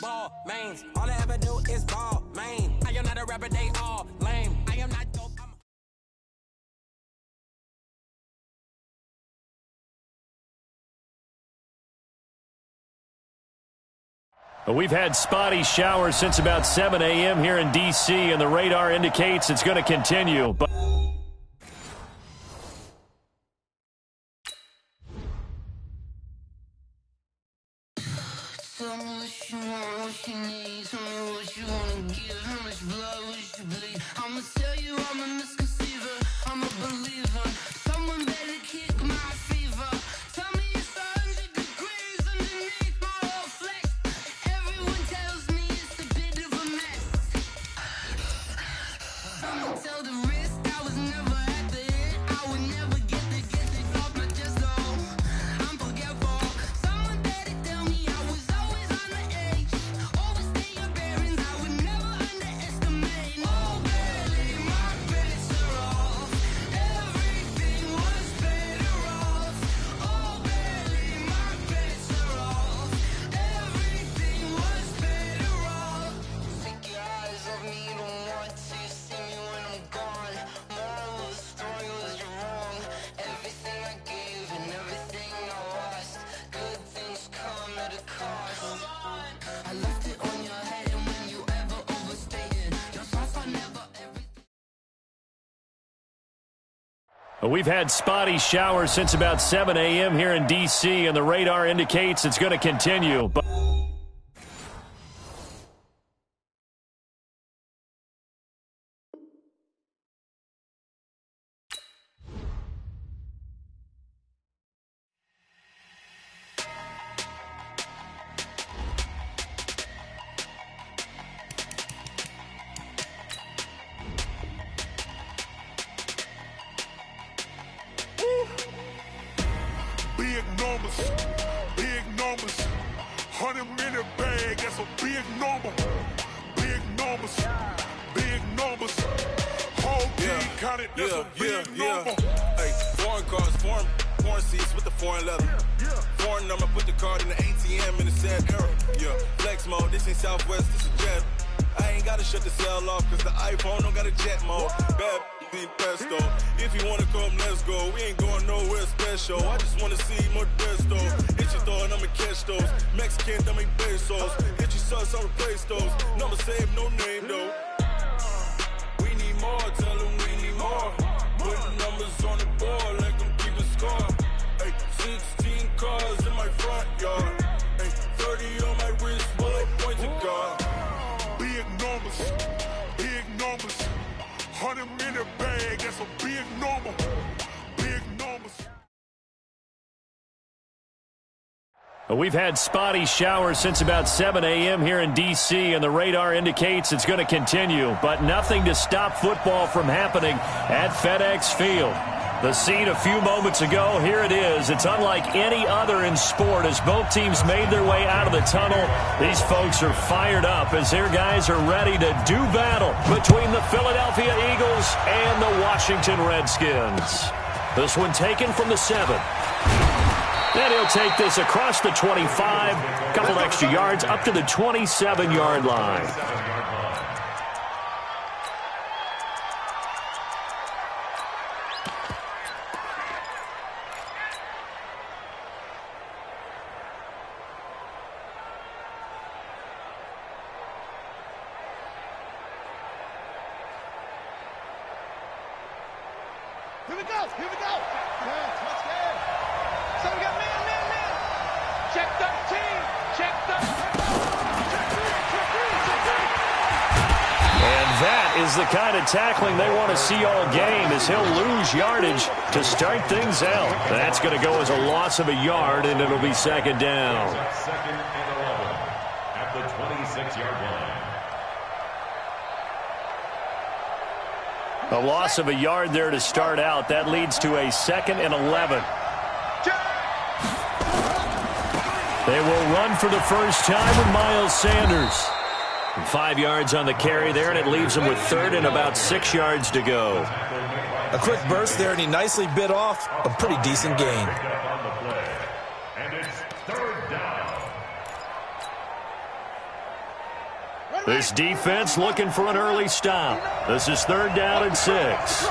ball, mains. All I ever do is ball, main. I am not a rapper, they all lame. I am not dope. We've had spotty showers since about 7 a.m. here in D.C., and the radar indicates it's going to continue. But tell me what you want, what you need. Tell me what you want to give. How much blood would you bleed? I'ma tell you I'm a misconceiver. I'm a believer. Someone better kick my fever. Tell me it's 100 degrees underneath my whole flesh. Everyone tells me it's a bit of a mess. I'ma tell the risk I was never at the end. I would never get this off my chest, though. I'm forgetful. Someone better tell me I was always on the edge. Overstay your bearings, I would never underestimate. Oh, barely, my credits are off. Everything was better off. Oh, barely, my credits are off. Everything was better off. Take your eyes off me, don't want to see me when I'm gone. Moral of the story was you're wrong. Everything I gave and everything I lost. Good things come at a cost. I left it on your head, and when you ever overstated, your thoughts are never everything. we've had spotty showers since about 7 a.m. here in D.C., and the radar indicates it's going to continue. But Big numbers, 100-minute bag, that's a big number. Big numbers, whole team counted, that's a big number. Hey, foreign cars, foreign seats with the foreign leather. Foreign number, put the card in the ATM in the sad era. Yeah, flex mode, this ain't Southwest, this is Jet. I ain't gotta shut the cell off, cause the iPhone don't got a jet mode. Bad being pesto. If you wanna come, let's go. We ain't going nowhere special. I just wanna see more Modesto. Hit your thought, I'ma catch those. Mexican, dumb make pesos. Hit your sus, I'll replace those. Number saved, no name though. We need more, tell them we need more. Putting numbers on the board like I'm keeping score. Hey, 16 cars in my front yard. Hey, 30 on my wrist, while I point to God. Big numbers, 100-minute bag, that's a big number. Big numbers. we've had spotty showers since about 7 a.m. here in D.C., and the radar indicates it's going to continue. But nothing to stop football from happening at FedEx Field. The scene a few moments ago, here it is. It's unlike any other in sport as both teams made their way out of the tunnel. These folks are fired up as their guys are ready to do battle between the Philadelphia Eagles and the Washington Redskins. This one taken from the 7. And he'll take this across the 25, couple extra yards up to the 27-yard line. Here we go. Yes, let's go. So we got man. Check 13. And that is the kind of tackling they want to see all game as he'll lose yardage to start things out. That's going to go as a loss of a yard, and it'll be second down. Second and 11 at the 26-yard line. A loss of a yard there to start out. That leads to a second and 11. They will run for the first time with Miles Sanders. 5 yards on the carry there, and it leaves them with third and about 6 yards to go. A quick burst there, and he nicely bit off a pretty decent gain. And it's third down. This defense looking for an early stop. This is 3rd down and 6.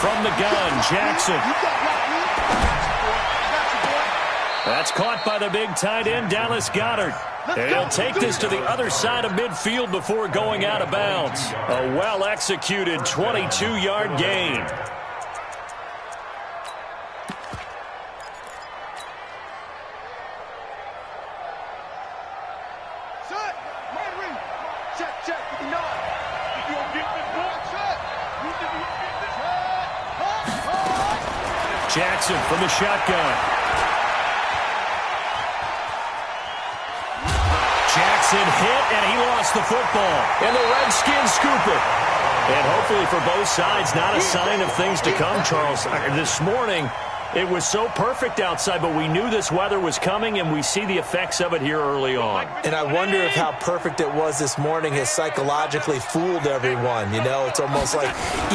From the gun, Jackson. That's caught by the big tight end, Dallas Goedert. And he'll take this to the other side of midfield before going out of bounds. A well-executed 22-yard gain. Jackson from the shotgun. Jackson hit, and he lost the football. And the Redskins scoop it. And hopefully for both sides, not a sign of things to come, Charles. This morning, it was so perfect outside, but we knew this weather was coming, and we see the effects of it here early on. And I wonder if how perfect it was this morning has psychologically fooled everyone. You know, it's almost like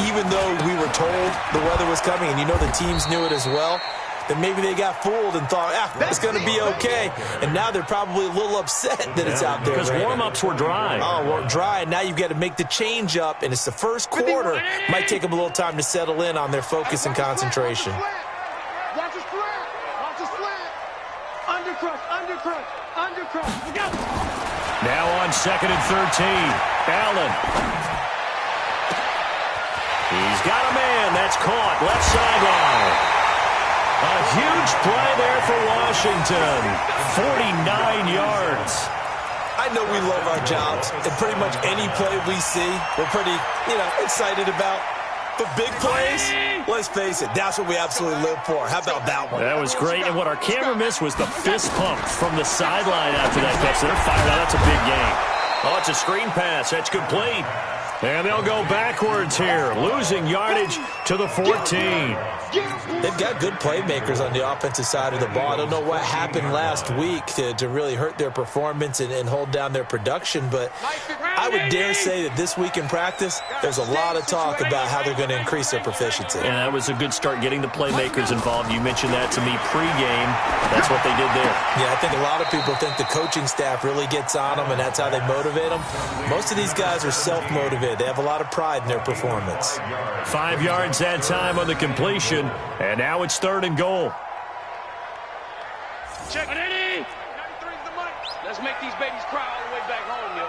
even though we were told the weather was coming, and you know the teams knew it as well, then maybe they got fooled and thought, it's going to be okay. And now they're probably a little upset that it's out there. Because warm-ups were dry. Oh, well, dry. And now you've got to make the change up, and it's the first quarter. Might take them a little time to settle in on their focus and concentration. Watch a slant. Watch a slant. Undercrush. Now on 2nd and 13. Allen. He's got a man. That's caught. Left sideline. A huge play there for Washington. 49 yards. I know we love our jobs, and pretty much any play we see, we're pretty, excited about. But big plays, let's face it, that's what we absolutely live for. How about that one? That was great, and what our camera missed was the fist pump from the sideline after that catch. They're fired out. That's a big game. Oh, it's a screen pass. That's complete. And they'll go backwards here, losing yardage to the 14. They've got good playmakers on the offensive side of the ball. I don't know what happened last week to really hurt their performance and hold down their production, but I would dare say that this week in practice, there's a lot of talk about how they're going to increase their proficiency. And that was a good start getting the playmakers involved. You mentioned that to me pregame. That's what they did there. Yeah, I think a lot of people think the coaching staff really gets on them, and that's how they motivate them. Most of these guys are self-motivated. They have a lot of pride in their performance. 5 yards that time on the completion, and now it's 3rd and goal. Check it. 93's the money. Let's make these babies cry all the way back home, yo.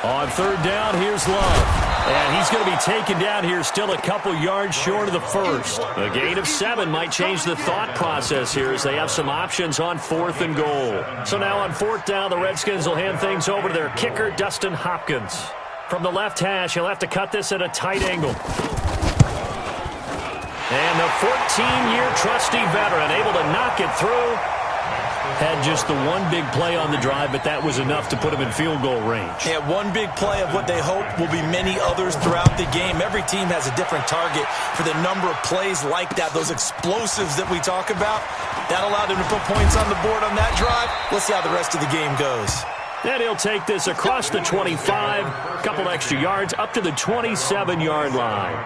On 3rd down, here's Love. And he's going to be taken down here still a couple yards short of the first. A gain of 7 might change the thought process here as they have some options on 4th and goal. So now on 4th down, the Redskins will hand things over to their kicker, Dustin Hopkins. From the left hash, he'll have to cut this at a tight angle. And the 14-year trusty veteran able to knock it through. Had just the one big play on the drive, but that was enough to put him in field goal range. Yeah, one big play of what they hope will be many others throughout the game. Every team has a different target for the number of plays like that, those explosives that we talk about. That allowed him to put points on the board on that drive. Let's see how the rest of the game goes. And he'll take this across the 25, a couple extra yards, up to the 27-yard line.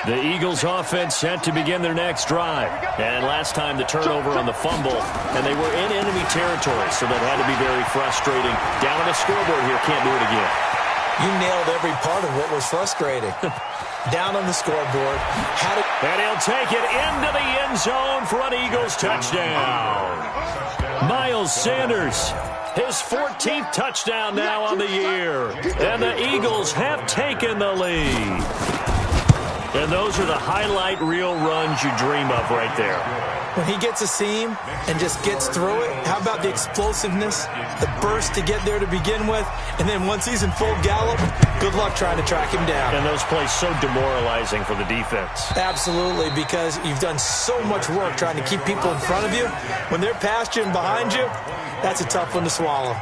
The Eagles offense set to begin their next drive. And last time the turnover on the fumble, and they were in enemy territory, so that had to be very frustrating. Down on the scoreboard here, can't do it again. You nailed every part of what was frustrating. Down on the scoreboard. And he'll take it into the end zone for an Eagles touchdown. Miles Sanders, his 14th touchdown now on the year. And the Eagles have taken the lead. And those are the highlight reel runs you dream of right there. When he gets a seam and just gets through it, how about the explosiveness, the burst to get there to begin with, and then once he's in full gallop, good luck trying to track him down. And those plays so demoralizing for the defense. Absolutely, because you've done so much work trying to keep people in front of you. When they're past you and behind you, that's a tough one to swallow.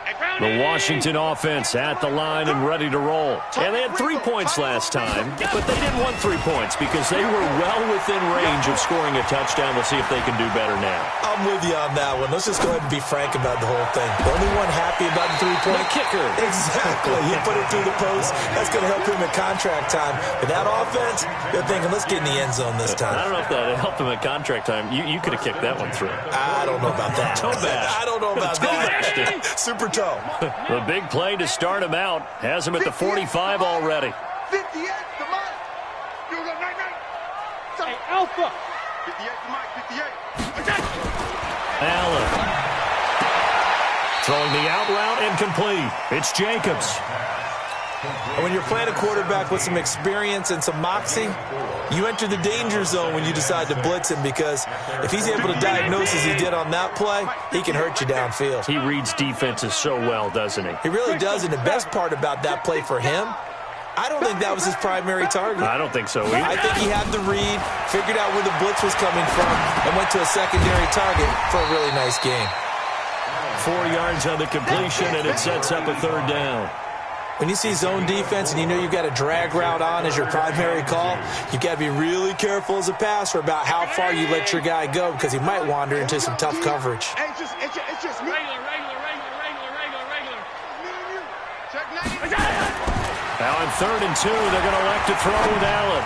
Hey, ground The Washington offense at the line and ready to roll. And they had 3 points last time, but they didn't want 3 points because they were well within range of scoring a touchdown. We'll see if they can do better now. I'm with you on that one. Let's just go ahead and be frank about the whole thing. The only one happy about the 3-point kicker. Exactly. He put it through the post. That's going to help him at contract time. But that offense, they're thinking, let's get in the end zone this time. I don't know if that helped him at contract time. You could have kicked that one through. I don't know about that. Toe bash. I don't know about that. Super toe. The big play to start him out has him at the 45 already. 58 to Mike. You go, night. Hey, Alpha. 58 to Mike, 58. Allen. Throwing the out route and complete. It's Jacobs. When you're playing a quarterback with some experience and some moxie, you enter the danger zone when you decide to blitz him, because if he's able to diagnose as he did on that play, he can hurt you downfield. He reads defenses so well, doesn't he? He really does, and the best part about that play for him, I don't think that was his primary target. I don't think so either. I think he had the read, figured out where the blitz was coming from, and went to a secondary target for a really nice game. 4 yards on the completion, and it sets up a third down. When you see zone defense and you know you've got a drag route on as your primary call, you've got to be really careful as a passer about how far you let your guy go, because he might wander into some tough coverage. It's just me. Regular. Check 90. Now on 3rd and 2, they're going to elect to throw with Allen.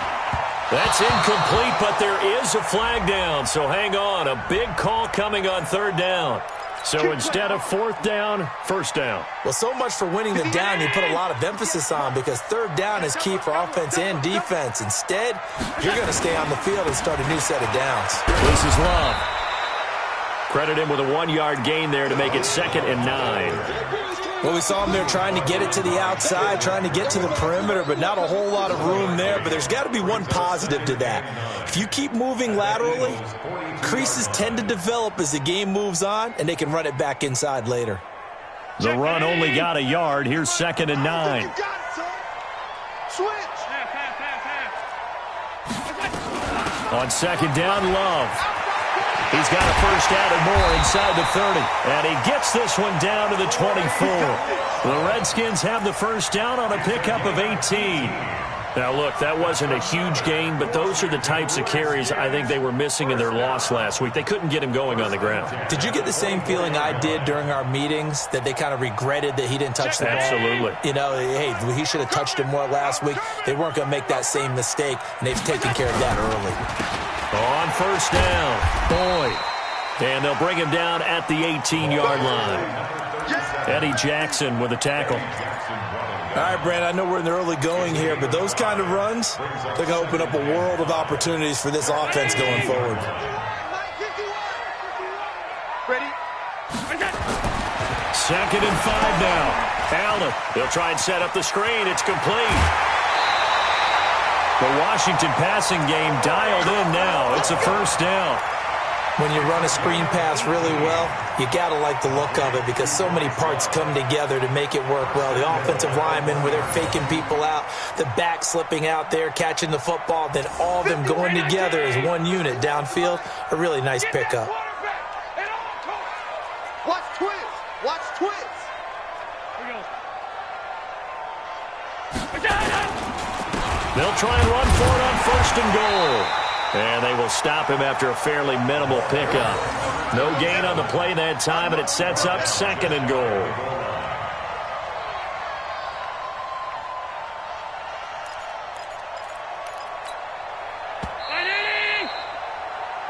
That's incomplete, but there is a flag down, so hang on. A big call coming on 3rd down. So instead of 4th down, 1st down. Well, so much for winning the down you put a lot of emphasis on, because 3rd down is key for offense and defense. Instead, you're going to stay on the field and start a new set of downs. This is Love. Credit him with a 1-yard gain there to make it 2nd and 9. Well, we saw him there trying to get it to the outside, trying to get to the perimeter, but not a whole lot of room there. But there's got to be one positive to that. If you keep moving laterally, creases tend to develop as the game moves on, and they can run it back inside later. The run only got a yard. Here's 2nd and 9. Switch. On 2nd down, Love. He's got a first down and more inside the 30. And he gets this one down to the 24. The Redskins have the first down on a pickup of 18. Now, look, that wasn't a huge gain, but those are the types of carries I think they were missing in their loss last week. They couldn't get him going on the ground. Did you get the same feeling I did during our meetings, that they kind of regretted that he didn't touch the ball? Absolutely. You know, hey, he should have touched it more last week. They weren't going to make that same mistake, and they've taken care of that early. On first down, Boyd. And they'll bring him down at the 18-yard line. Eddie Jackson with a tackle. All right, Brandon, I know we're in the early going here, but those kind of runs, they're going to open up a world of opportunities for this offense going forward. Ready? 2nd and 5 now. Allen, they'll try and set up the screen. It's complete. The Washington passing game dialed in now. It's a first down. When you run a screen pass really well, you got to like the look of it, because so many parts come together to make it work well. The offensive linemen, where they're faking people out, the back slipping out there, catching the football, then all of them going together as one unit downfield. A really nice pickup. Watch twist. Watch twist. They'll try and run for it on 1st and goal. And they will stop him after a fairly minimal pickup. No gain on the play that time, and it sets up 2nd and goal.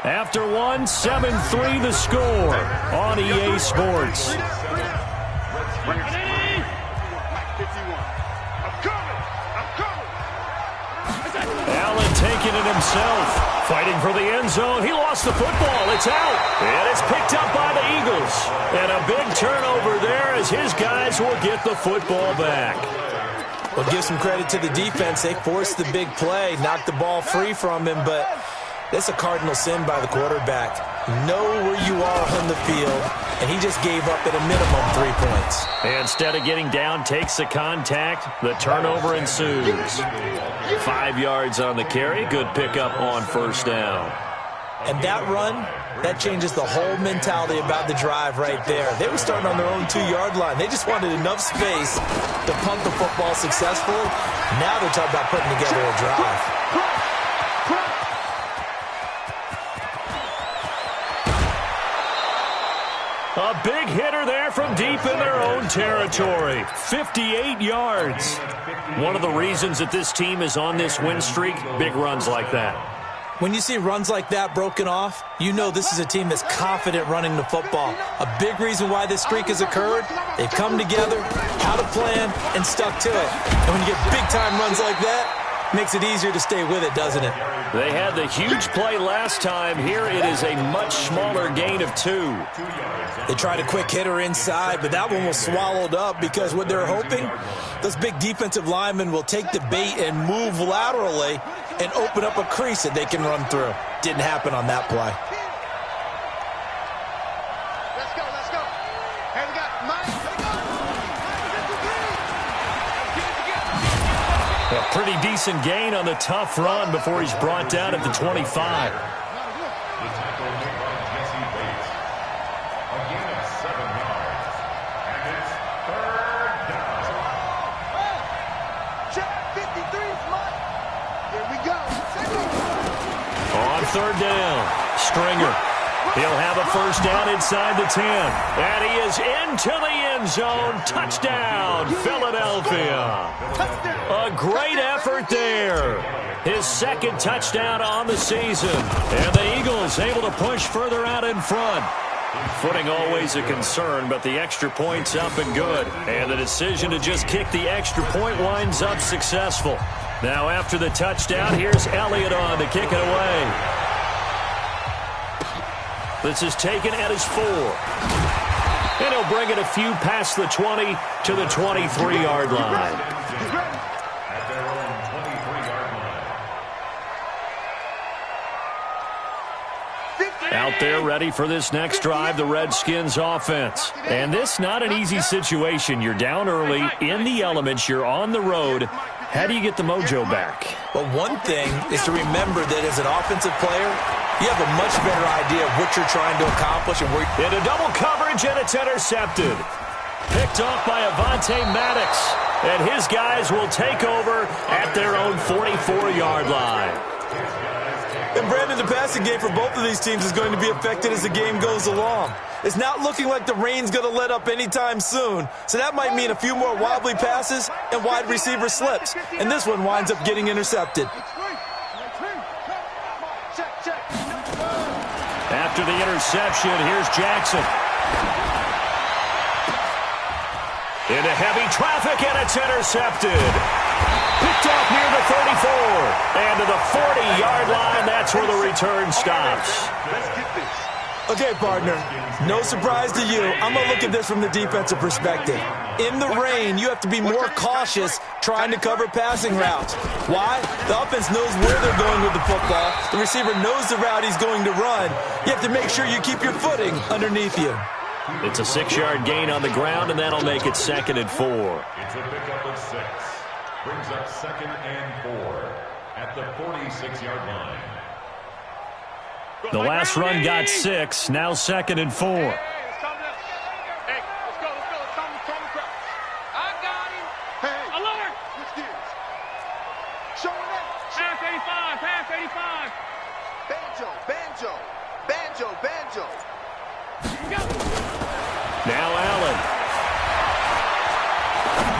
After one, 7-3 the score on EA Sports. Allen taking it himself, fighting for the end zone. He lost the football. It's out, and it's picked up by the Eagles. And a big turnover there as his guys will get the football back. Well, give some credit to the defense. They forced the big play, knocked the ball free from him, but that's a cardinal sin by the quarterback. Know where you are on the field, and he just gave up at a minimum 3 points. Instead of getting down, takes the contact. The turnover ensues. 5 yards on the carry. Good pickup on first down. And that run, that changes the whole mentality about the drive right there. They were starting on their own 2-yard line. They just wanted enough space to punt the football successfully. Now they're talking about putting together a drive. A big hitter there from deep in their own territory. 58 yards. One of the reasons that this team is on this win streak, big runs like that. When you see runs like that broken off, you know this is a team that's confident running the football. A big reason why this streak has occurred, they've come together, had a plan, and stuck to it. And when you get big-time runs like that, it makes it easier to stay with it, doesn't it? They had the huge play last time. Here it is a much smaller gain of 2. They tried a quick hitter inside, but that one was swallowed up because what they're hoping, those big defensive linemen will take the bait and move laterally and open up a crease that they can run through. Didn't happen on that play. Let's go, let's go. Hey, we got Mike. A pretty decent gain on the tough run before he's brought down at the 25. Third down. Stringer. He'll have a first down inside the 10. And he is into the end zone. Touchdown, Philadelphia. A great effort there. His second touchdown on the season. And the Eagles able to push further out in front. Footing always a concern, but the extra point's up and good. And the decision to just kick the extra point winds up successful. Now after the touchdown, here's Elliott on to kick it away. This is taken at his 4. And he'll bring it a few past the 20 to the 23-yard line. At their own 23-yard line. Out there ready for this next drive, the Redskins offense. And this not an easy situation. You're down early, in the elements, you're on the road. How do you get the mojo back? Well, one thing is to remember that as an offensive player, you have a much better idea of what you're trying to accomplish and where. Into double coverage, and it's intercepted. Picked off by Avonte Maddox. And his guys will take over at their own 44-yard line. And Brandon, the passing game for both of these teams is going to be affected as the game goes along. It's not looking like the rain's going to let up anytime soon, so that might mean a few more wobbly passes and wide receiver slips. And this one winds up getting intercepted. After the interception, here's Jackson. Into heavy traffic, and it's intercepted. Picked off near the 34. And to the 40-yard line, that's where the return stops. Okay, partner, no surprise to you. I'm going to look at this from the defensive perspective. In the rain, you have to be more cautious trying to cover passing routes. Why? The offense knows where they're going with the football. The receiver knows the route he's going to run. You have to make sure you keep your footing underneath you. It's a 6-yard gain on the ground, and that'll make it 2nd and 4. It's a pickup of 6. Brings up 2nd and 4 at the 46-yard line. The last run got 6, now 2nd and 4. Hey, let's go. I got him. Hey, alert. Let's get it. Showing up. Pass 85, pass 85. Banjo. Now Allen.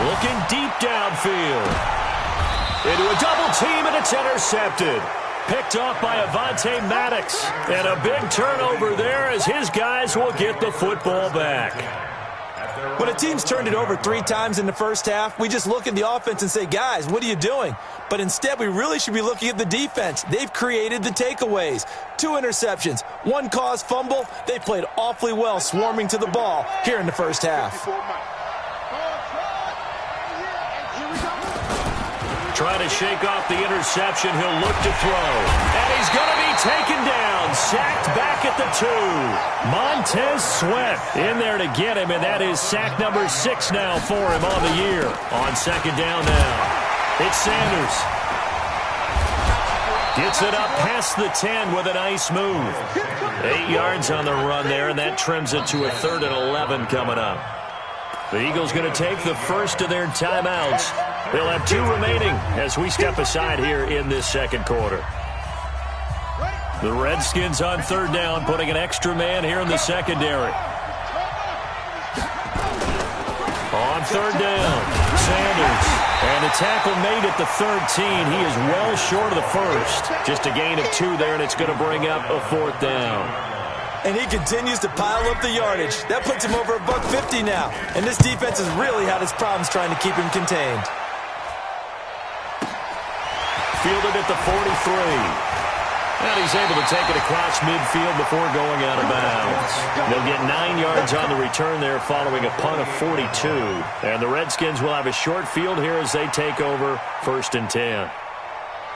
Looking deep downfield. Into a double team, and it's intercepted. Picked off by Avonte Maddox. And a big turnover there as his guys will get the football back. When a team's turned it over 3 times in the first half, we just look at the offense and say, guys, what are you doing? But instead, we really should be looking at the defense. They've created the takeaways. 2 interceptions, 1 caused fumble. They played awfully well swarming to the ball here in the first half. Trying to shake off the interception. He'll look to throw. And he's going to be taken down. Sacked back at the 2. Montez Sweat in there to get him, and that is sack number 6 now for him on the year. On 2nd down now, it's Sanders. Gets it up past the 10 with a nice move. 8 yards on the run there, and that trims it to a 3rd and 11 coming up. The Eagles going to take the first of their timeouts. They'll have 2 remaining as we step aside here in this second quarter. The Redskins on 3rd down, putting an extra man here in the secondary. On 3rd down, Sanders. And the tackle made at the 13. He is well short of the first. Just a gain of 2 there, and it's going to bring up a 4th down. And he continues to pile up the yardage. That puts him over $150 now. And this defense has really had its problems trying to keep him contained. Fielded at the 43. And he's able to take it across midfield before going out of bounds. They'll get 9 yards on the return there following a punt of 42. And the Redskins will have a short field here as they take over 1st and 10.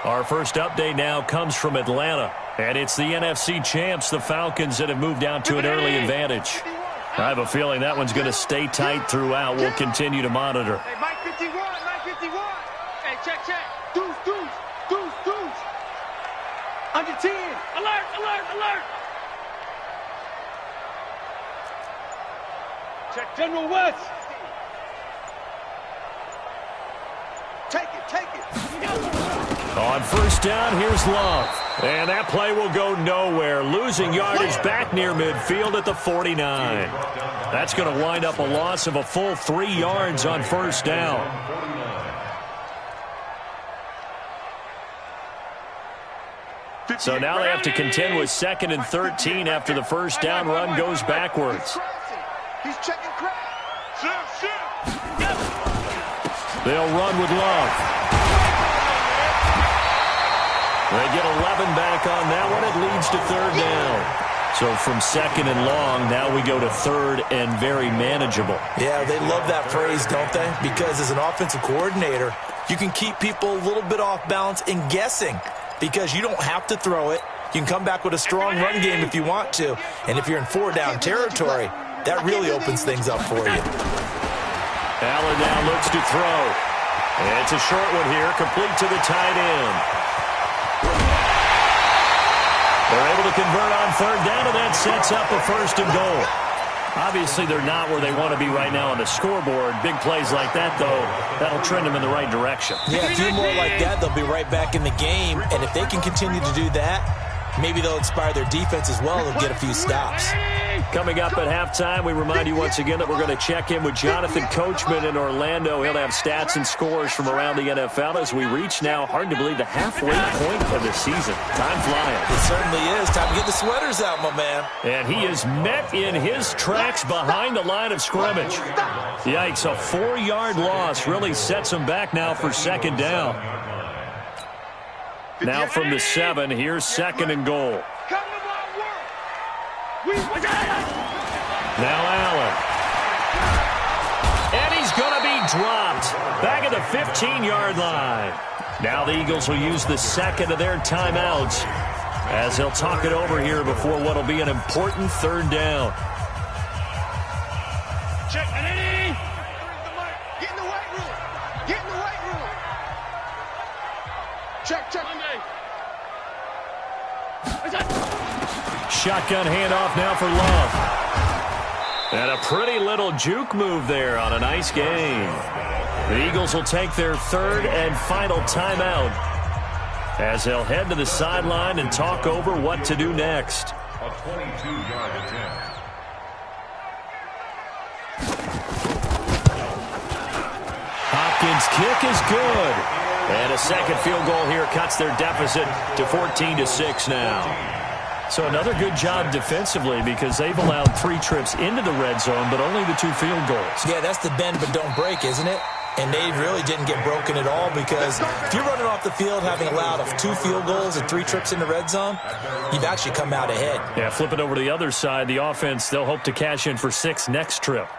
Our first update now comes from Atlanta. And it's the NFC champs, the Falcons, that have moved out to an early advantage. I have a feeling that one's going to stay tight throughout. We'll continue to monitor. Hey, Mike 51, Mike 51. Hey, check. Deuce. Under 10. Alert. Check General West. Take it. On 1st down, here's Love. And that play will go nowhere. Losing yardage back near midfield at the 49. That's going to wind up a loss of a full 3 yards on 1st down. So now they have to contend with 2nd and 13 after the 1st down run goes backwards. He's checking crap. They'll run with Love. They get 11 back on that one. It leads to 3rd down. So from 2nd and long, now we go to 3rd and very manageable. Yeah, they love that phrase, don't they? Because as an offensive coordinator, you can keep people a little bit off balance and guessing. Because you don't have to throw it. You can come back with a strong run game if you want to. And if you're in 4-down territory, that really opens things up for you. Allen now looks to throw. It's a short one here, complete to the tight end. They're able to convert on 3rd down, and that sets up a 1st and goal. Obviously, they're not where they want to be right now on the scoreboard. Big plays like that, though, that'll trend them in the right direction. Yeah, a few more like that, they'll be right back in the game. And if they can continue to do that, maybe they'll inspire their defense as well and get a few stops. Coming up at halftime, we remind you once again that we're going to check in with Jonathan Coachman in Orlando. He'll have stats and scores from around the NFL as we reach now, hard to believe, the halfway point of the season. Time flying. It certainly is. Time to get the sweaters out, my man. And he is met in his tracks behind the line of scrimmage. Yikes, a 4-yard loss really sets him back now for 2nd down. Now from the 7, here's 2nd and goal. Now Allen. And he's going to be dropped. Back at the 15-yard line. Now the Eagles will use the 2nd of their timeouts as they'll talk it over here before what will be an important 3rd down. Check it in. Get in the weight room. Check. Shotgun handoff now for Love. And a pretty little juke move there on a nice gain. The Eagles will take their 3rd and final timeout as they'll head to the sideline and talk over what to do next. A 22-yard attempt. Hopkins' kick is good. And a 2nd field goal here cuts their deficit to 14-6 now. So another good job defensively because they've allowed 3 trips into the red zone, but only the 2 field goals. Yeah, that's the bend but don't break, isn't it? And they really didn't get broken at all because if you're running off the field having allowed 2 field goals and 3 trips in the red zone, you've actually come out ahead. Yeah, flip it over to the other side. The offense, they'll hope to cash in for 6 next trip.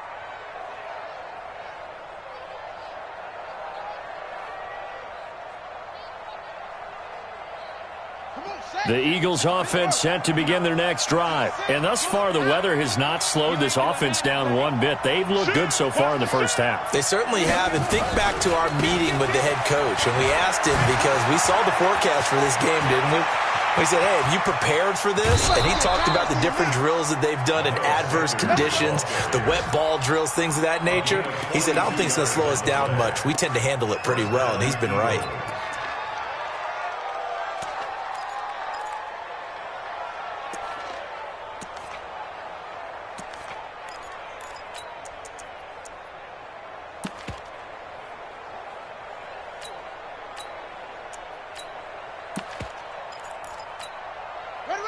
The Eagles offense set to begin their next drive. And thus far, the weather has not slowed this offense down one bit. They've looked good so far in the first half. They certainly have. And think back to our meeting with the head coach. And we asked him, because we saw the forecast for this game, didn't we? We said, hey, have you prepared for this? And he talked about the different drills that they've done in adverse conditions, the wet ball drills, things of that nature. He said, I don't think it's going to slow us down much. We tend to handle it pretty well, and he's been right.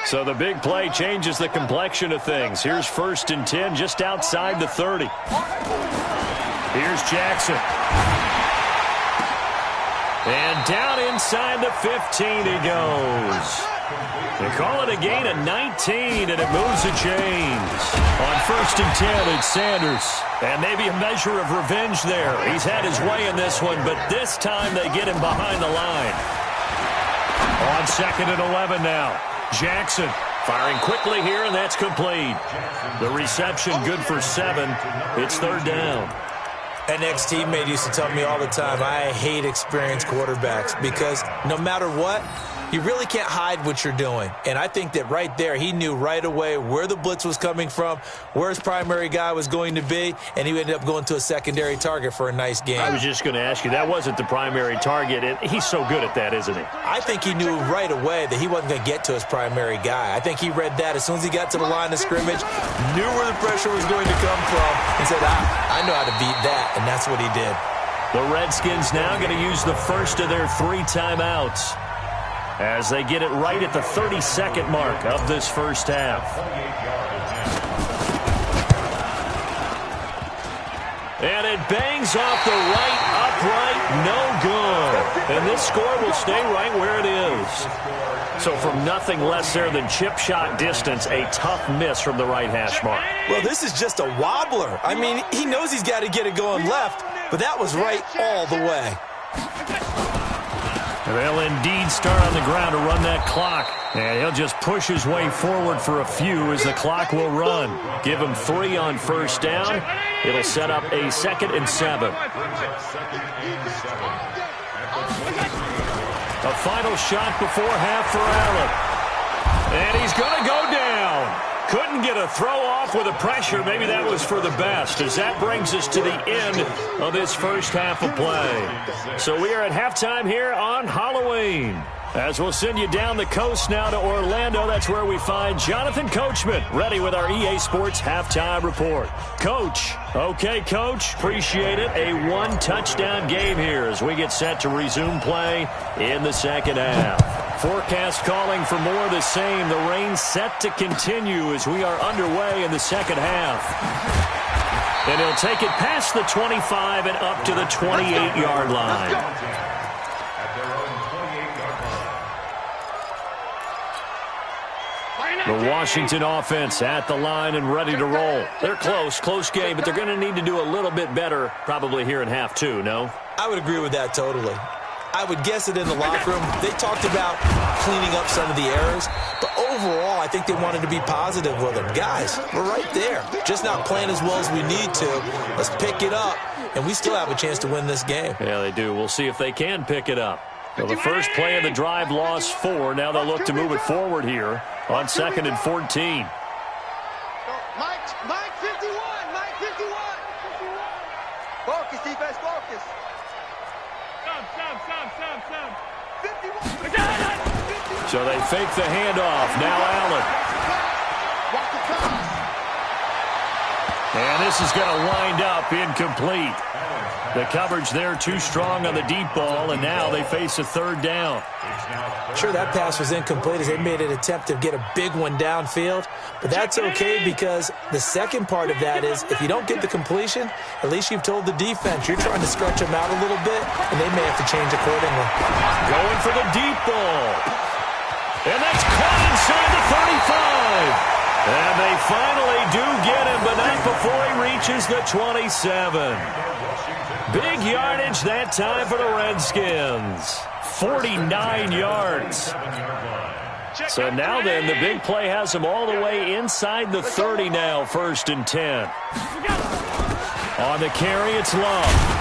So the big play changes the complexion of things. Here's 1st and 10 just outside the 30. Here's Jackson. And down inside the 15 he goes. They call it a gain of 19, and it moves the chains. On 1st and 10, it's Sanders. And maybe a measure of revenge there. He's had his way in this one, but this time they get him behind the line. On 2nd and 11 now. Jackson firing quickly here, and that's complete. The reception good for 7. It's 3rd down. An ex-teammate used to tell me all the time, I hate experienced quarterbacks because no matter what, you really can't hide what you're doing. And I think that right there, he knew right away where the blitz was coming from, where his primary guy was going to be, and he ended up going to a secondary target for a nice game. I was just going to ask you, that wasn't the primary target. He's so good at that, isn't he? I think he knew right away that he wasn't going to get to his primary guy. I think he read that as soon as he got to the line of scrimmage, knew where the pressure was going to come from, and said, I know how to beat that, and that's what he did. The Redskins now going to use the first of their 3 timeouts as they get it right at the 32nd mark of this first half. And it bangs off the right upright, no good. And this score will stay right where it is. So from nothing less there than chip shot distance, a tough miss from the right hash mark. Well, this is just a wobbler. I mean, he knows he's got to get it going left, but that was right all the way. They'll indeed start on the ground to run that clock. And he'll just push his way forward for a few as the clock will run. Give him 3 on 1st down. It'll set up a 2nd and 7. A final shot before half for Allen. And he's going to go down. Couldn't get a throw off with the pressure. Maybe that was for the best, as that brings us to the end of this first half of play. So we are at halftime here on Halloween. As we'll send you down the coast now to Orlando, that's where we find Jonathan Coachman ready with our EA Sports Halftime Report. Coach. Okay, Coach. Appreciate it. A 1-touchdown game here as we get set to resume play in the second half. Forecast calling for more of the same. The rain set to continue as we are underway in the second half. And he'll take it past the 25 and up to the 28-yard line. The Washington offense at the line and ready to roll. They're close game, but they're going to need to do a little bit better probably here in half 2, no? I would agree with that totally. I would guess it in the locker room. They talked about cleaning up some of the errors, but overall, I think they wanted to be positive with them. Guys, we're right there. Just not playing as well as we need to. Let's pick it up, and we still have a chance to win this game. Yeah, they do. We'll see if they can pick it up. Well, the first play of the drive lost 4. Now they'll look to move it forward here on 2nd and 14. Mike 51. Mike 51. Focus, defense, focus. Some. 51. So they fake the handoff. Now Allen. And this is going to wind up incomplete. The coverage there too strong on the deep ball, and now they face a 3rd down. Sure, that pass was incomplete as they made an attempt to get a big one downfield, but that's okay because the second part of that is if you don't get the completion, at least you've told the defense you're trying to stretch them out a little bit, and they may have to change accordingly. Going for the deep ball. And that's caught inside the 35. And they finally do get him, but not before he reaches the 27. Big yardage that time for the Redskins. 49 yards. So now then, the big play has them all the way inside the 30 now, 1st and 10. On the carry, it's Love.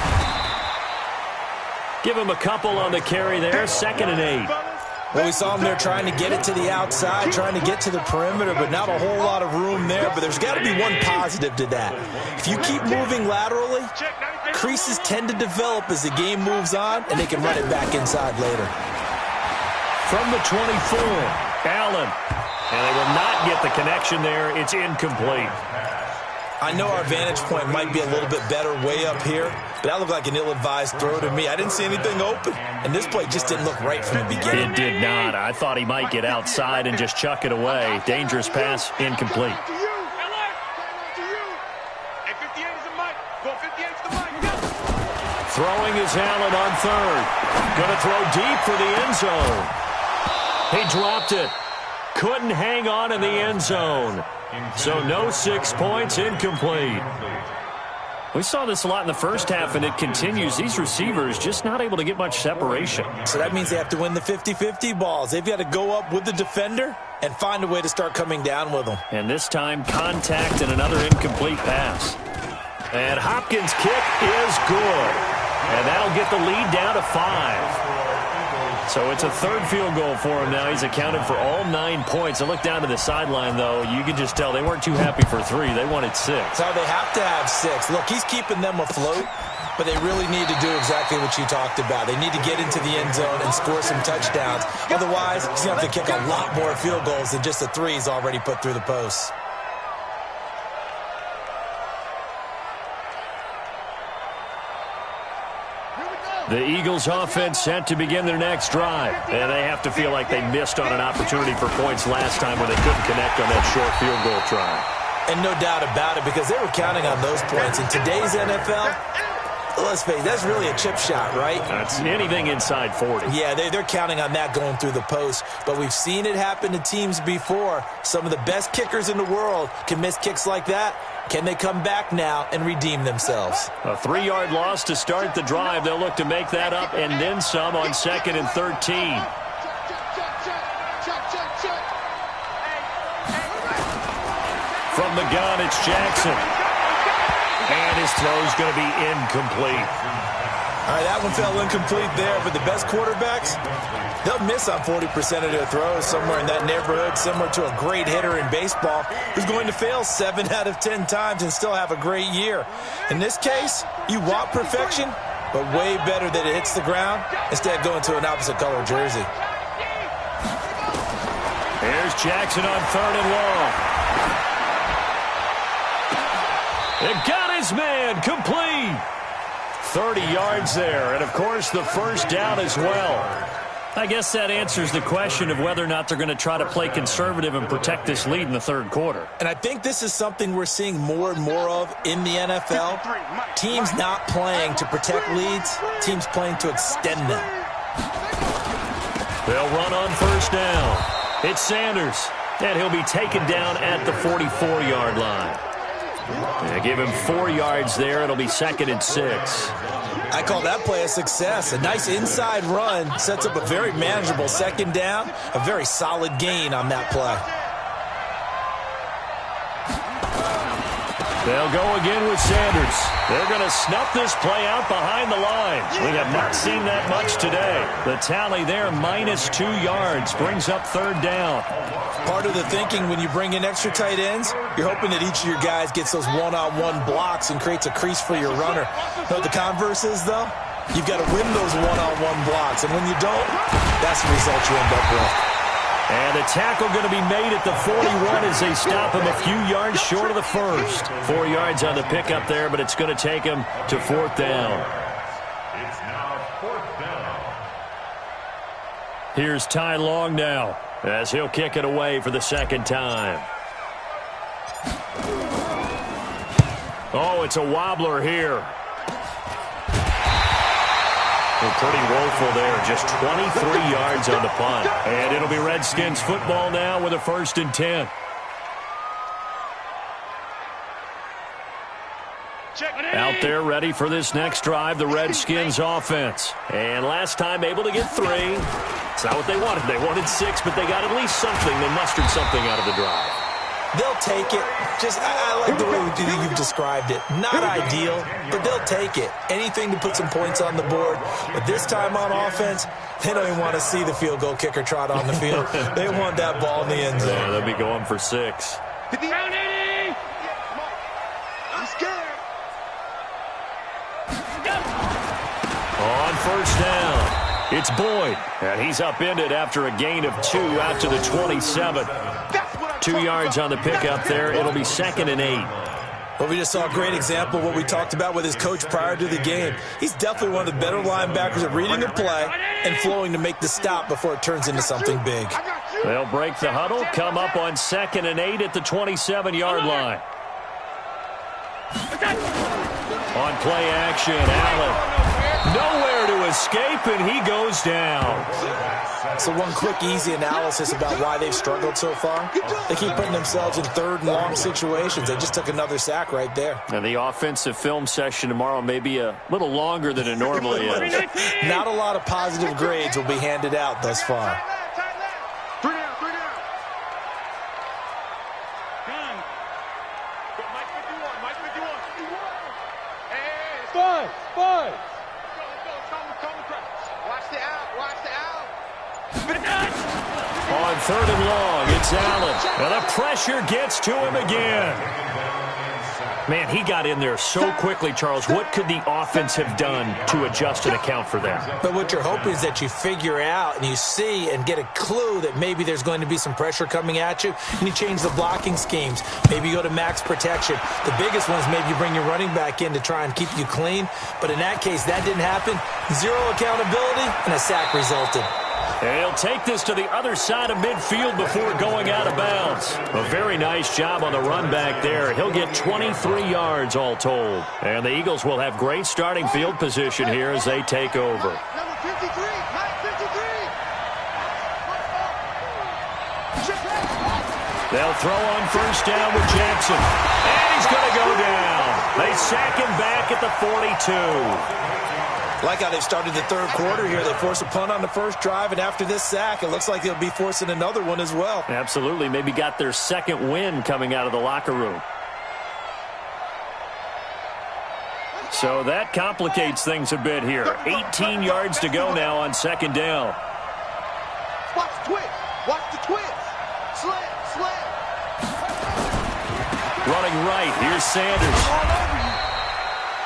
Give him a couple on the carry there, 2nd and 8. Well, we saw him there trying to get it to the outside, trying to get to the perimeter, but not a whole lot of room there. But there's got to be one positive to that. If you keep moving laterally, creases tend to develop as the game moves on, and they can run it back inside later. From the 24, Allen. And they will not get the connection there. It's incomplete. I know our vantage point might be a little bit better way up here, but that looked like an ill-advised throw to me. I didn't see anything open, and this play just didn't look right from the beginning. It did not. I thought he might get outside and just chuck it away. Dangerous pass, incomplete. Throwing is Allen on 3rd. Going to throw deep for the end zone. He dropped it. Couldn't hang on in the end zone. So no 6 points, incomplete. We saw this a lot in the first half, and it continues. These receivers just not able to get much separation. So that means they have to win the 50-50 balls. They've got to go up with the defender and find a way to start coming down with them. And this time, contact and another incomplete pass. And Hopkins' kick is good. And that'll get the lead down to 5. So it's a 3rd field goal for him now. He's accounted for all 9 points. I look down to the sideline, though. You can just tell they weren't too happy for 3. They wanted 6. So they have to have 6. Look, he's keeping them afloat, but they really need to do exactly what you talked about. They need to get into the end zone and score some touchdowns. Otherwise, he's going to have to kick a lot more field goals than just the 3 he's already put through the posts. The Eagles offense set to begin their next drive. And they have to feel like they missed on an opportunity for points last time when they couldn't connect on that short field goal try. And no doubt about it, because they were counting on those points. In today's NFL, let's face it, that's really a chip shot, right? That's anything inside 40. Yeah, they're counting on that going through the post. But we've seen it happen to teams before. Some of the best kickers in the world can miss kicks like that. Can they come back now and redeem themselves? A 3-yard loss to start the drive. They'll look to make that up and then some on 2nd and 13. From the gun, it's Jackson. And his throw's going to be incomplete. All right, that one fell incomplete there, but the best quarterbacks, they'll miss on 40% of their throws somewhere in that neighborhood, similar to a great hitter in baseball who's going to fail 7 out of 10 times and still have a great year. In this case, you want perfection, but way better that it hits the ground instead of going to an opposite color jersey. Here's Jackson on 3rd and long. It got his man complete. 30 yards there, and of course the first down as well. I guess that answers the question of whether or not they're going to try to play conservative and protect this lead in the 3rd quarter. And I think this is something we're seeing more and more of in the NFL. Teams not playing to protect leads, teams playing to extend them. They'll run on 1st down. It's Sanders, and he'll be taken down at the 44-yard line. They give him 4 yards there. It'll be 2nd and 6. I call that play a success. A nice inside run sets up a very manageable 2nd down. A very solid gain on that play. They'll go again with Sanders. They're going to snuff this play out behind the line. We have not seen that much today. The tally there, -2 yards, brings up 3rd down. Part of the thinking when you bring in extra tight ends, you're hoping that each of your guys gets those one-on-one blocks and creates a crease for your runner. Know what the converse is, though? You've got to win those one-on-one blocks, and when you don't, that's the result you end up with. And a tackle going to be made at the 41 as they stop him a few yards short of the first. 4 yards on the pickup there, but it's going to take him to 4th down. It's now 4th down. Here's Ty Long now as he'll kick it away for the 2nd time. Oh, it's a wobbler here. Pretty woeful there. Just 23 yards on the punt. And it'll be Redskins football now with a 1st and 10. Out there ready for this next drive, the Redskins offense. And last time able to get 3. It's not what they wanted. They wanted 6, but they got at least something. They mustered something out of the drive. They'll take it. I like the way you've described it. Not ideal, but they'll take it. Anything to put some points on the board. But this time on offense, they don't even want to see the field goal kicker trot on the field. They want that ball in the end zone. Yeah, they'll be going for 6. I'm scared. On first down, it's Boyd. And he's upended after a gain of 2 out to the 27. 2 yards on the pickup there. It'll be 2nd and 8. Well, we just saw a great example of what we talked about with his coach prior to the game. He's definitely one of the better linebackers at reading the play and flowing to make the stop before it turns into something big. They'll break the huddle, come up on 2nd and 8 at the 27-yard line. On play action, Allen. Nowhere to escape, and he goes down. So one quick, easy analysis about why they've struggled so far. They keep putting themselves in 3rd and long situations. They just took another sack right there. And the offensive film session tomorrow may be a little longer than it normally is. Not a lot of positive grades will be handed out thus far. 3 down. Gun. Mike 51. Hey, it's 5. On 3rd and long, it's Allen. And the pressure gets to him again. Man, he got in there so quickly, Charles. What could the offense have done to adjust and account for that? But what you're hoping is that you figure out and you see and get a clue that maybe there's going to be some pressure coming at you, and you change the blocking schemes. Maybe you go to max protection. The biggest one is maybe you bring your running back in to try and keep you clean. But in that case, that didn't happen. 0 accountability, and a sack resulted. And he'll take this to the other side of midfield before going out of bounds. A very nice job on the run back there. He'll get 23 yards all told. And the Eagles will have great starting field position here as they take over. Number 53. They'll throw on first down with Jackson. And he's going to go down. They sack him back at the 42. Like how they've started the 3rd quarter here. They force a punt on the first drive, and after this sack, it looks like they'll be forcing another one as well. Absolutely. Maybe got their 2nd win coming out of the locker room. So that complicates things a bit here. 18 yards to go now on 2nd down. Watch the twist. Slam. Running right. Here's Sanders.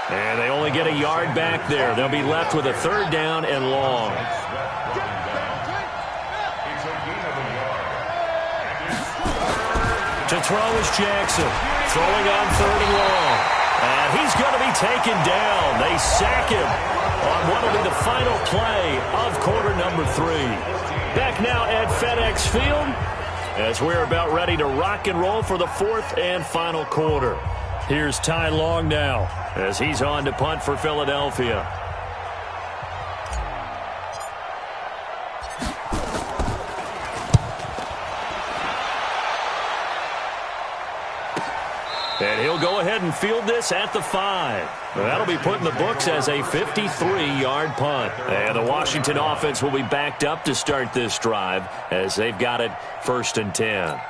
And they only get a yard back there. They'll be left with a 3rd down and long. To throw is Jackson. Throwing on 3rd and long. And he's going to be taken down. They sack him on what will be the final play of quarter number 3. Back now at FedEx Field as we're about ready to rock and roll for the 4th and final quarter. Here's Ty Long now as he's on to punt for Philadelphia. And he'll go ahead and field this at the 5. That'll be put in the books as a 53-yard punt. And the Washington offense will be backed up to start this drive as they've got it 1st and 10.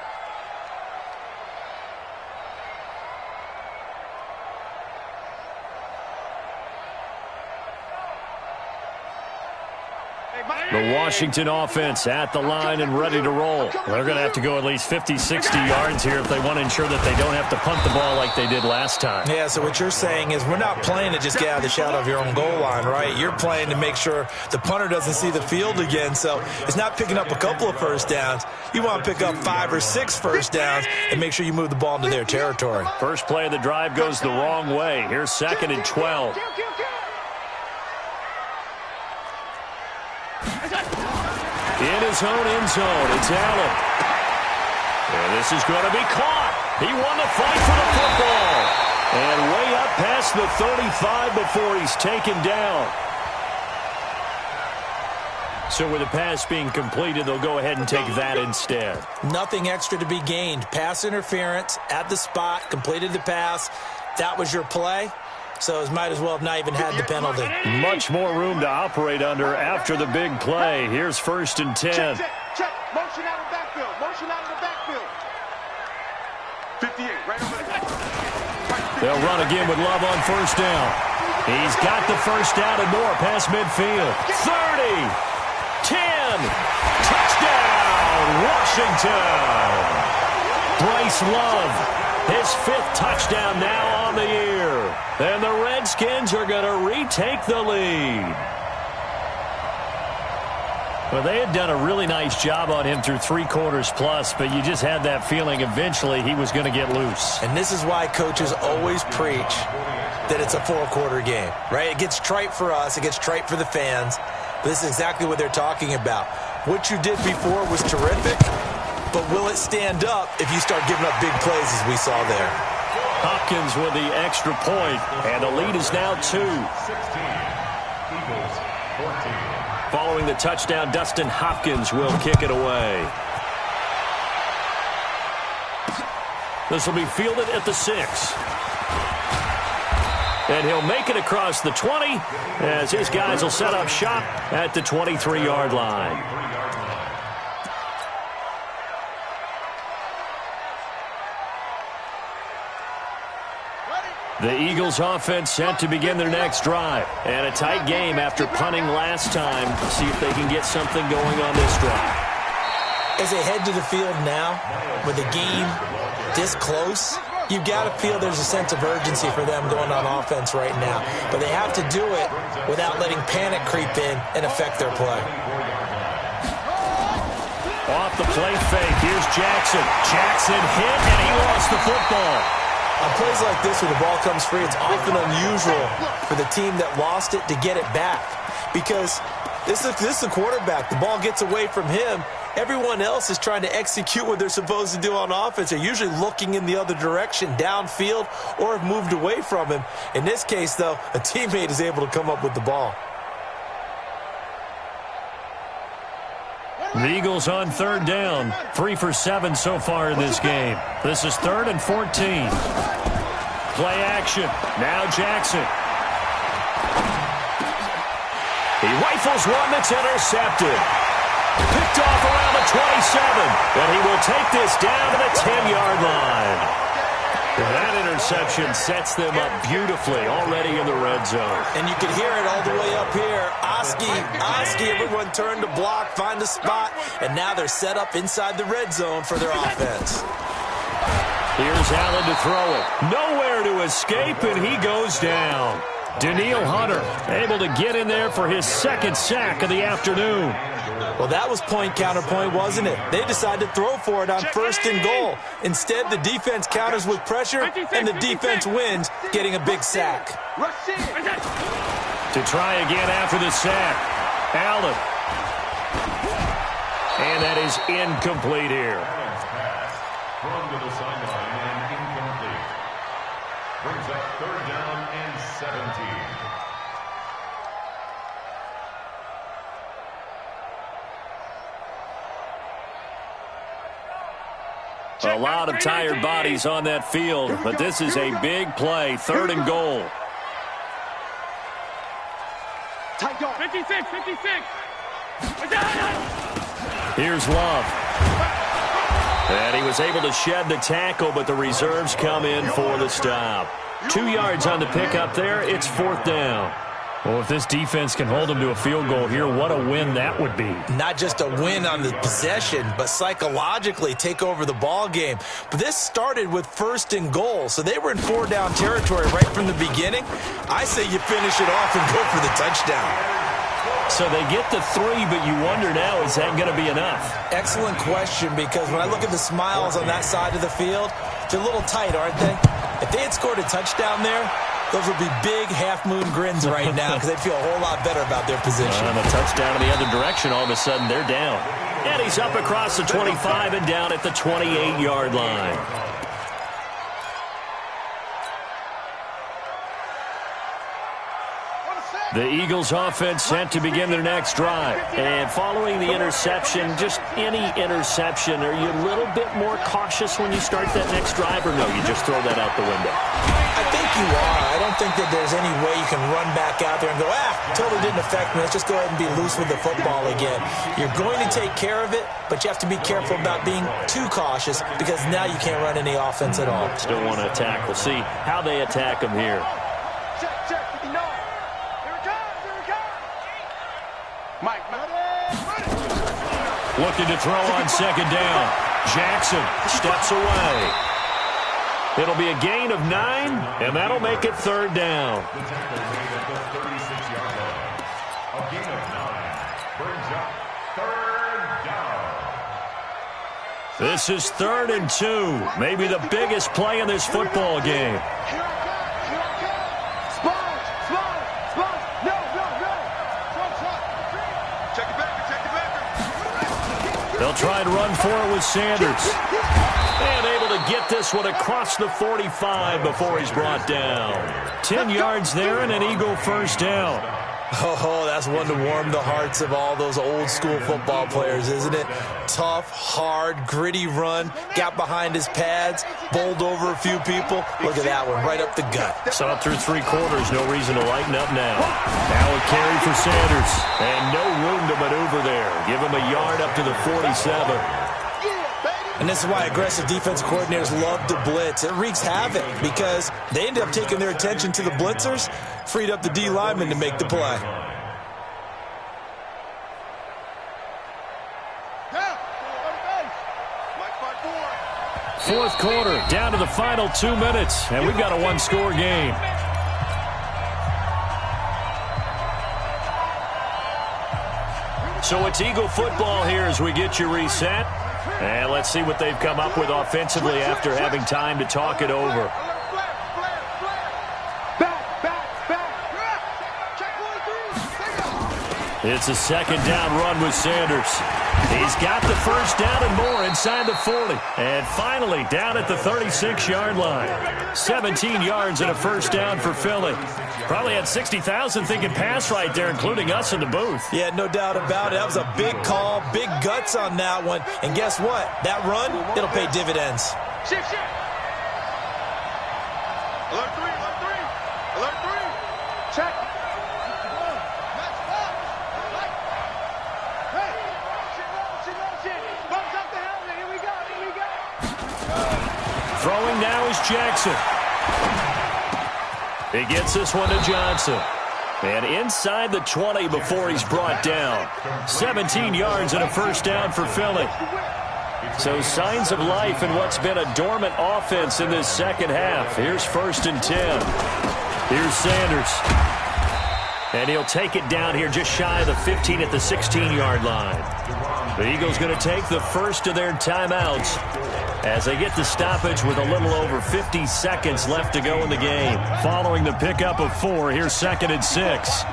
The Washington offense at the line and ready to roll. They're going to have to go at least 50, 60 yards here if they want to ensure that they don't have to punt the ball like they did last time. Yeah, so what you're saying is we're not playing to just get out of the shadow of your own goal line, right? You're playing to make sure the punter doesn't see the field again. So it's not picking up a couple of first downs. You want to pick up 5 or 6 first downs and make sure you move the ball into their territory. First play of the drive goes the wrong way. Here's 2nd and 12. In his own end zone, it's Allen. And this is going to be caught. He won the fight for the football. And way up past the 35 before he's taken down. So with the pass being completed, they'll go ahead and take that instead. Nothing extra to be gained. Pass interference at the spot, completed the pass. That was your play. so it might as well have not even had the penalty. Much more room to operate under after the big play. Here's 1st and 10. Check. Motion out of the backfield. 58, right over there. They'll run again with Love on 1st down. He's got the 1st down and more past midfield. 30, 10, touchdown, Washington. Bryce Love, his 5th touchdown now on the year. And the Redskins are going to retake the lead. Well, they had done a really nice job on him through 3 quarters plus, but you just had that feeling eventually he was going to get loose. And this is why coaches always preach that it's a 4-quarter game, right? It gets trite for us. It gets trite for the fans. But this is exactly what they're talking about. What you did before was terrific, but will it stand up if you start giving up big plays as we saw there? Hopkins with the extra point, and the lead is now 2. 16, Eagles 14. Following the touchdown, Dustin Hopkins will kick it away. This will be fielded at the 6. And he'll make it across the 20 as his guys will set up shop at the 23-yard line. The Eagles offense set to begin their next drive. And a tight game after punting last time. See if they can get something going on this drive. As they head to the field now, with the game this close, you've got to feel there's a sense of urgency for them going on offense right now. But they have to do it without letting panic creep in and affect their play. Off the play fake, here's Jackson. Jackson hit, and he lost the football. On plays like this where the ball comes free, it's often unusual for the team that lost it to get it back. Because this is the quarterback. The ball gets away from him. Everyone else is trying to execute what they're supposed to do on offense. They're usually looking in the other direction, downfield, or have moved away from him. In this case, though, a teammate is able to come up with the ball. The Eagles on 3rd down. 3 for 7 so far in this game. This is 3rd and 14. Play action. Now Jackson. He rifles one that's intercepted. Picked off around the 27. And he will take this down to the 10-yard line. That interception sets them up beautifully already in the red zone. And you can hear it all the way up here. Oski, everyone turned to block, find a spot, and now they're set up inside the red zone for their offense. Here's Allen to throw it. Nowhere to escape, and he goes down. Danielle Hunter able to get in there for his 2nd sack of the afternoon. Well, that was point counterpoint, wasn't it? They decided to throw for it on 1st and goal. Instead, the defense counters with pressure, and the defense wins, getting a big sack. To try again after the sack. Allen. And that is incomplete here. Thrown to the sideline and incomplete. Brings up 3rd down and 17. A lot of tired bodies on that field, but this is a big play. 3rd and goal. 56. Here's Love. And he was able to shed the tackle, but the reserves come in for the stop. 2 yards on the pickup there. It's 4th down. Well, if this defense can hold them to a field goal here, what a win that would be. Not just a win on the possession, but psychologically take over the ball game. But this started with 1st and goal, so they were in 4-down territory right from the beginning. I say you finish it off and go for the touchdown. So they get the 3, but you wonder now, is that going to be enough? Excellent question, because when I look at the smiles on that side of the field, they're a little tight, aren't they? If they had scored a touchdown there, those would be big half-moon grins right now because they'd feel a whole lot better about their position. And a touchdown in the other direction, all of a sudden they're down. And he's up across the 25 and down at the 28-yard line. The Eagles offense set to begin their next drive. And following the interception, just any interception, are you a little bit more cautious when you start that next drive, or no, you just throw that out the window? I think you are. I don't think that there's any way you can run back out there and go, totally didn't affect me. Let's just go ahead and be loose with the football again. You're going to take care of it, but you have to be careful about being too cautious because now you can't run any offense at all. Still want to attack. We'll see how they attack them here. Looking to throw on second down. Jackson steps away. It'll be a gain of 9, and that'll make it third down. The tackle made at the 36-yard line. A gain of 9 brings up third down. This is 3rd and 2. Maybe the biggest play in this football game. They'll try and run for it with Sanders. And able to get this one across the 45 before he's brought down. 10 yards there and an Eagle first down. Oh, that's one to warm the hearts of all those old-school football players, isn't it? Tough, hard, gritty run, got behind his pads, bowled over a few people. Look at that one, right up the gut. Saw it through 3 quarters, no reason to lighten up now. Now a carry for Sanders, and no room to maneuver there. Give him a yard up to the 47. And this is why aggressive defensive coordinators love to blitz. It wreaks havoc because they ended up taking their attention to the blitzers, freed up the D lineman to make the play. Fourth quarter, down to the final 2 minutes, and we've got a 1-score game. So it's Eagle football here as we get you reset. And let's see what they've come up with offensively after having time to talk it over. It's a second down run with Sanders. He's got the first down and more inside the 40. And finally down at the 36-yard line. 17 yards and a first down for Philly. Probably had 60,000 thinking pass right there, including us in the booth. Yeah, no doubt about it. That was a big call, big guts on that one. And guess what? That run, it'll pay dividends. Shift. Alert 3. Alert 3. Check. Throwing now is Jackson. He gets this one to Johnson. And inside the 20 before he's brought down. 17 yards and a first down for Philly. So signs of life in what's been a dormant offense in this second half. Here's 1st and 10. Here's Sanders. And he'll take it down here just shy of the 15 at the 16-yard line. The Eagles going to take the first of their timeouts as they get the stoppage with a little over 50 seconds left to go in the game. Following the pickup of 4, here's 2nd and 6.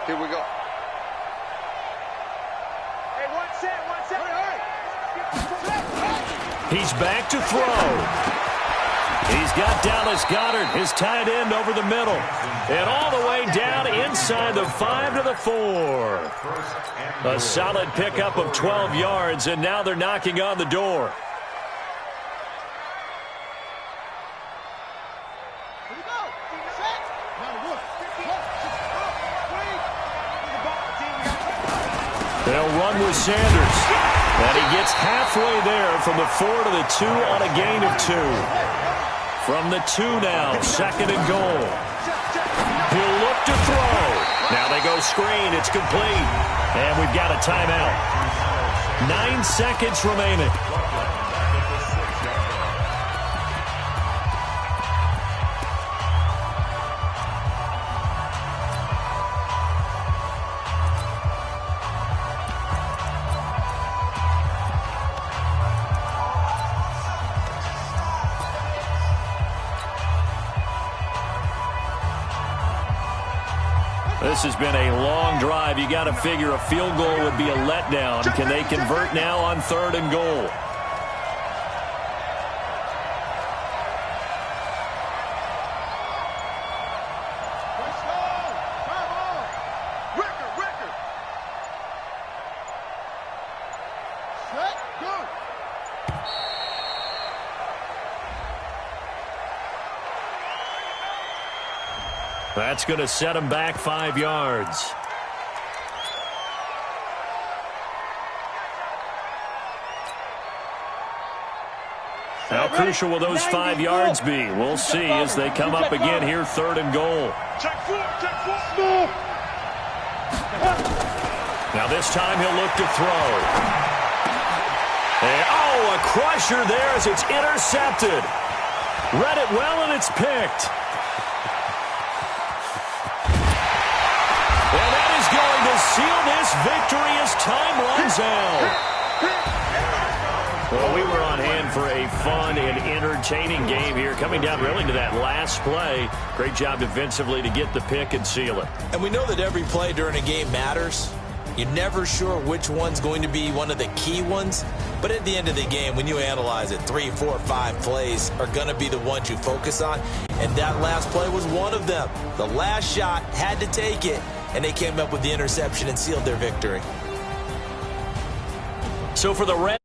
Here we go. Hey, one set. He's back to throw. He's got Dallas Goedert, his tight end, over the middle. And all the way down inside the 5 to the 4. A solid pickup of 12 yards, and now they're knocking on the door. They'll run with Sanders. And he gets halfway there from the 4 to the 2 on a gain of 2. From the 2 now, 2nd and goal. He'll look to throw. Now they go screen. It's complete. And we've got a timeout. 9 seconds remaining. This has been a long drive. You got to figure a field goal would be a letdown. Can they convert now on 3rd and goal? That's going to set him back 5 yards. How crucial will those 5 yards be? We'll see as they come up again here, 3rd and goal. Now this time he'll look to throw. And, oh, a crusher there as it's intercepted. Read it well and it's picked. And that is going to seal this victory as time runs out. Well, we were on hand for a fun and entertaining game here. Coming down really to that last play. Great job defensively to get the pick and seal it. And we know that every play during a game matters. You're never sure which one's going to be one of the key ones. But at the end of the game, when you analyze it, 3, 4, 5 plays are going to be the ones you focus on. And that last play was one of them. The last shot had to take it. And they came up with the interception and sealed their victory. So for the Reds.